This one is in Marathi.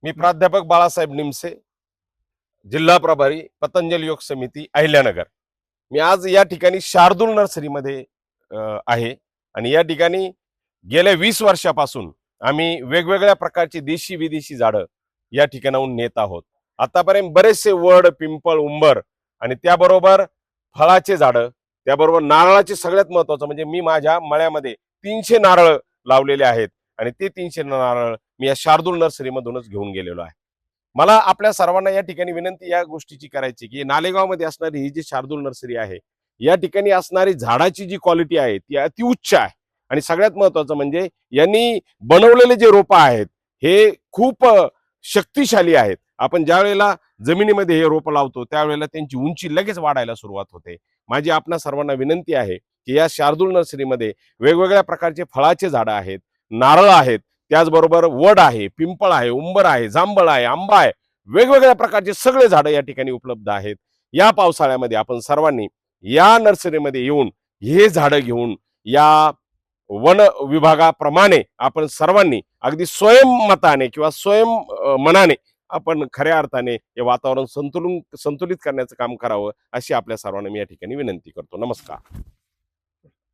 मी प्राध्यापक बाळासाहेब निमसे, जिल्हा प्रभारी पतंजली योग समिती अहिल्यानगर. मी आज या ठिकाणी शार्दूल नर्सरीमध्ये आहे आणि या ठिकाणी गेल्या 20 वर्षापासून आम्ही वेगवेगळ्या प्रकारची देशी विदेशी झाडं या ठिकाणाहून नेत आहोत. आतापर्यंत बरेचसे वड, पिंपळ, उंबर आणि त्याबरोबर फळाचे झाडं, त्याबरोबर नारळाचे सगळ्यात महत्वाचं म्हणजे मी माझ्या मळ्यामध्ये 300 नारळ लावलेले आहेत आणि ते 300 नारळ मी या शार्दूल नर्सरीमधूनच घेऊन गेलेलो आहे. मला आपल्या सर्वांना या ठिकाणी विनंती या गोष्टीची करायची की नालेगावमध्ये असणारी ही जी शार्दूल नर्सरी आहे, या ठिकाणी असणारी झाडाची जी क्वालिटी आहे ती अतिउच्च आहे आणि सगळ्यात महत्वाचं म्हणजे यांनी बनवलेले जे रोपं आहेत हे खूप शक्तिशाली आहेत. आपण ज्या वेळेला जमिनीमध्ये हे रोपं लावतो त्यावेळेला त्यांची उंची लगेच वाढायला सुरुवात होते. माझी आपणा सर्वांना विनंती आहे की या शार्दूल नर्सरीमध्ये वेगवेगळ्या प्रकारचे फळाचे झाडं आहेत, नारळ आहेत, त्याचबरोबर वड आहे, पिंपळ आहे, उंबर आहे, जांभळ आहे, आंबा आहे, वेगवेगळ्या प्रकारचे सगळे झाडं या ठिकाणी उपलब्ध आहेत. या पावसाळ्यामध्ये आपण सर्वांनी या नर्सरीमध्ये येऊन हे झाडं घेऊन या वन विभागाप्रमाणे आपण सर्वांनी अगदी स्वयंमताने किंवा मनाने आपण खऱ्या अर्थाने हे वातावरण संतुलित करण्याचं काम करावं अशी आपल्या सर्वांना मी या ठिकाणी विनंती करतो. नमस्कार.